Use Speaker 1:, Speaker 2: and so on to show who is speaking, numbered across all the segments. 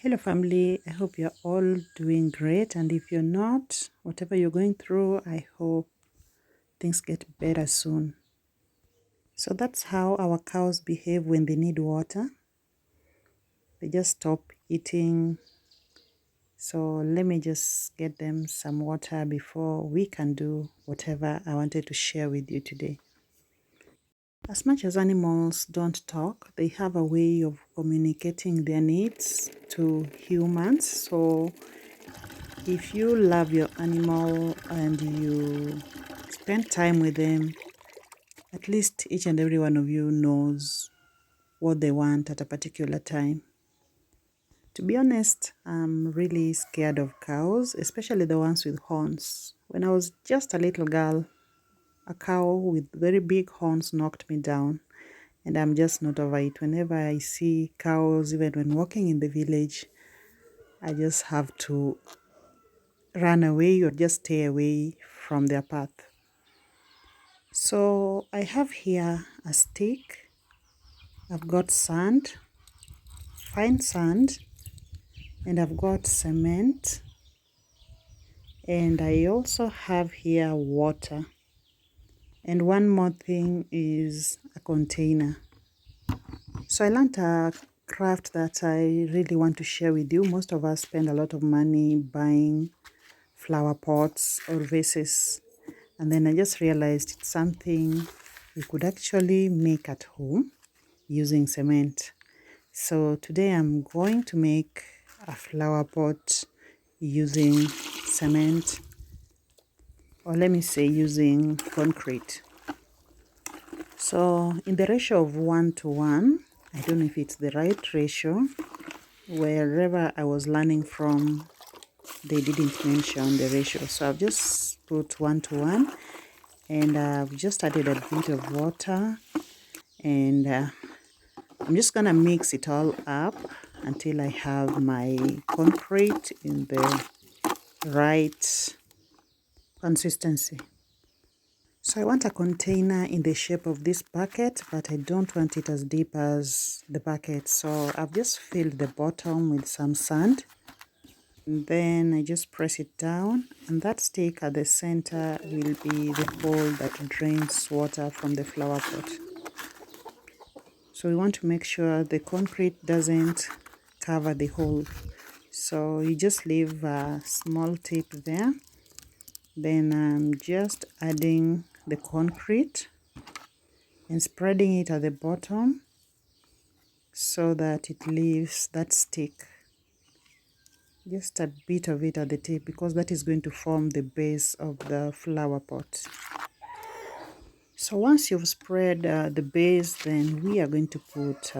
Speaker 1: Hello family, I hope you're all doing great, and if you're not, whatever you're going through, I hope things get better soon. So that's how our cows behave when they need water. They just stop eating. So let me just get them some water before we can do whatever I wanted to share with you today. As much as animals don't talk, they have a way of communicating their needs to humans. So if you love your animal and you spend time with them, at least each and every one of you knows what they want at a particular time. To be honest, I'm really scared of cows, especially the ones with horns. When I was just a little girl, a cow with very big horns knocked me down, and I'm just not over it. Whenever I see cows, even when walking in the village, I just have to run away or just stay away from their path. So I have here a stick. I've got sand, fine sand, and I've got cement, and I also have here water. And one more thing is a container. So I learned a craft that I really want to share with you. Most of us spend a lot of money buying flower pots or vases, and then I just realized it's something we could actually make at home using cement. So today I'm going to make a flower pot using cement, or let me say using concrete. So in the ratio of 1 to 1, I don't know if it's the right ratio. Wherever I was learning from, they didn't mention the ratio. So I've just put 1 to 1, and I've just added a bit of water, and I'm just gonna mix it all up until I have my concrete in the right consistency. So I want a container in the shape of this bucket, but I don't want it as deep as the bucket. So I've just filled the bottom with some sand. And then I just press it down, and that stick at the center will be the hole that drains water from the flower pot. So we want to make sure the concrete doesn't cover the hole. So you just leave a small tip there. Then I'm just adding the concrete and spreading it at the bottom so that it leaves that stick. Just a bit of it at the tip, because that is going to form the base of the flower pot. So once you've spread the base, then we are going to put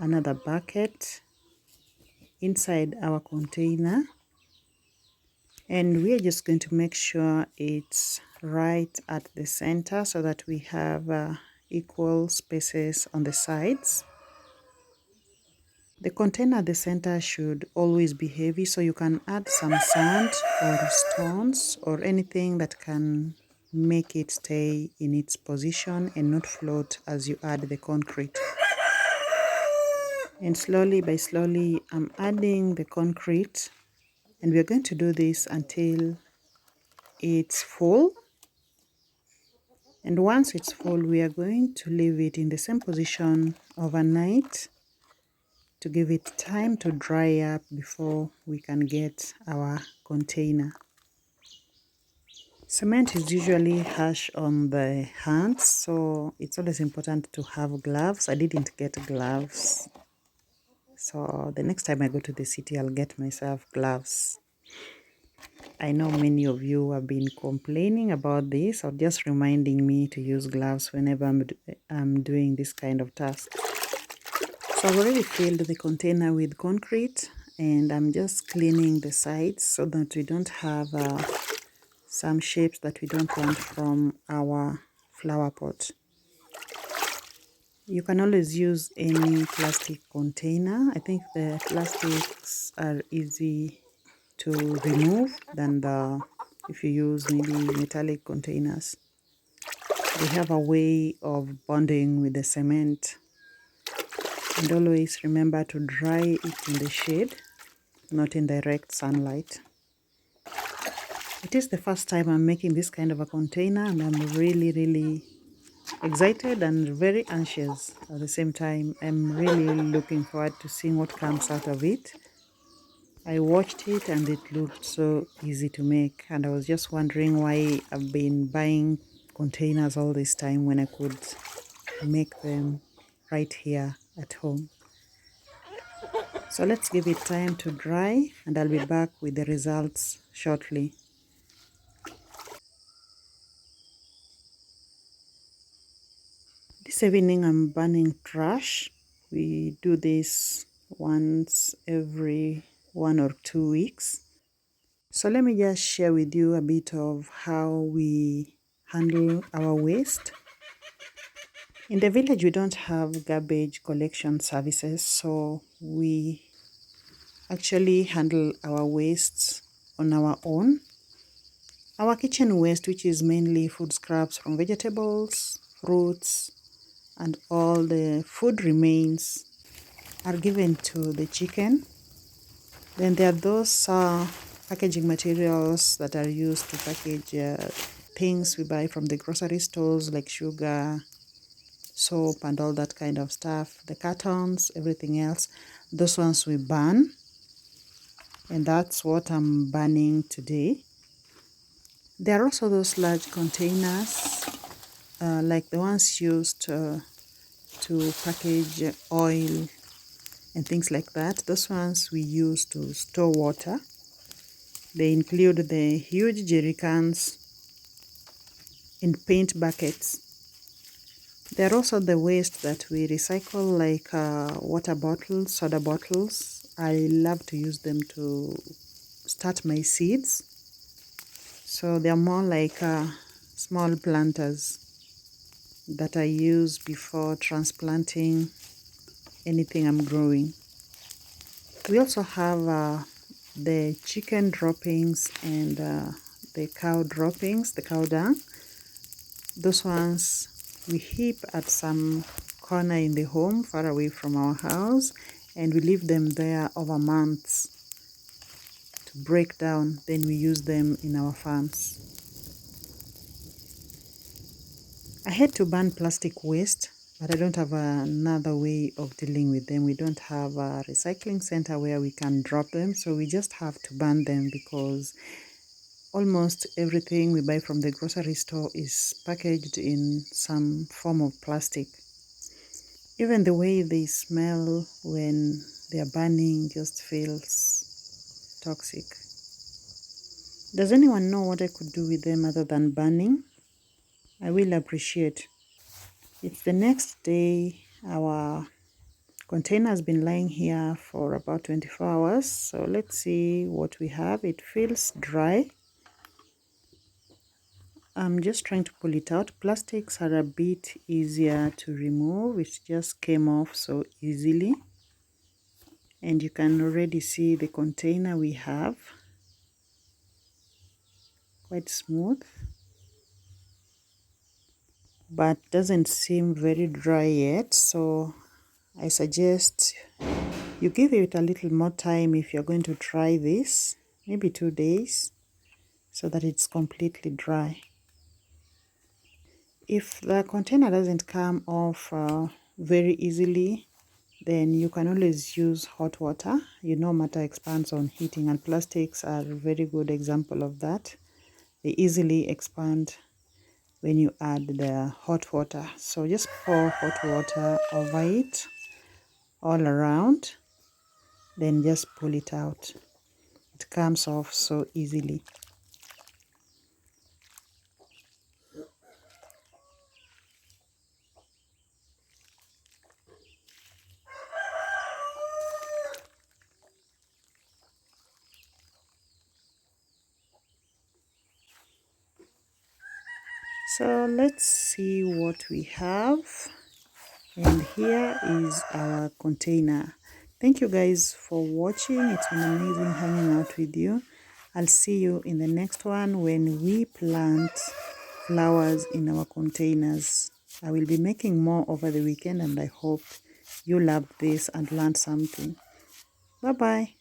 Speaker 1: another bucket inside our container, and we are just going to make sure it's right at the center so that we have equal spaces on the sides. The container at the center should always be heavy, so you can add some sand or stones or anything that can make it stay in its position and not float as you add the concrete. And slowly by slowly, I'm adding the concrete, and we're going to do this until it's full. And once it's full, we are going to leave it in the same position overnight to give it time to dry up before we can get our container. Cement is usually harsh on the hands, so it's always important to have gloves. I didn't get gloves, so the next time I go to the city, I'll get myself gloves. I know many of you have been complaining about this, or just reminding me to use gloves whenever I'm doing this kind of task. So I've already filled the container with concrete, and I'm just cleaning the sides so that we don't have some shapes that we don't want from our flower pot. You can always use any plastic container. I think the plastics are easy to remove than if you use maybe metallic containers. They have a way of bonding with the cement. And always remember to dry it in the shade not in direct sunlight. It is the first time I'm making this kind of a container, and I'm really excited and very anxious at the same time. I'm really looking forward to seeing what comes out of it. I watched it and it looked so easy to make, and I was just wondering why I've been buying containers all this time when I could make them right here at home. So let's give it time to dry, and I'll be back with the results shortly. This evening I'm burning trash. We do this once every 1 or 2 weeks. So let me just share with you a bit of how we handle our waste. In the village we don't have garbage collection services, so we actually handle our wastes on our own. Our kitchen waste, which is mainly food scraps from vegetables, fruits, and all the food remains, are given to the chicken. Then there are those packaging materials that are used to package things we buy from the grocery stores, like sugar, soap, and all that kind of stuff. The cartons, everything else, those ones we burn. And that's what I'm burning today. There are also those large containers, like the ones used to package oil and things like that. Those ones we use to store water. They include the huge jerry cans and paint buckets. There are also the waste that we recycle, like water bottles, soda bottles. I love to use them to start my seeds. So they are more like small planters that I use before transplanting anything I'm growing. We also have the chicken droppings and the cow droppings, the cow dung. Those ones we heap at some corner in the home far away from our house, and we leave them there over months to break down. Then we use them in our farms. I hate to burn plastic waste, but I don't have another way of dealing with them. We don't have a recycling center where we can drop them, so we just have to burn them, because almost everything we buy from the grocery store is packaged in some form of plastic. Even the way they smell when they are burning just feels toxic. Does anyone know what I could do with them other than burning? I will appreciate. It's the next day. Our container has been lying here for about 24 hours. So let's see what we have. It feels dry. I'm just trying to pull it out. Plastics are a bit easier to remove. It just came off so easily. And you can already see the container we have. Quite smooth, but doesn't seem very dry yet. So I suggest you give it a little more time if you're going to try this, maybe 2 days, so that it's completely dry. If the container doesn't come off very easily, then you can always use hot water. You know, matter expands on heating, and plastics are a very good example of that. They easily expand when you add the hot water. So just pour hot water over it all around, then just pull it out. It comes off so easily. So let's see what we have. And here is our container. Thank you guys for watching. It's been amazing hanging out with you. I'll see you in the next one when we plant flowers in our containers. I will be making more over the weekend, and I hope you loved this and learned something. Bye bye.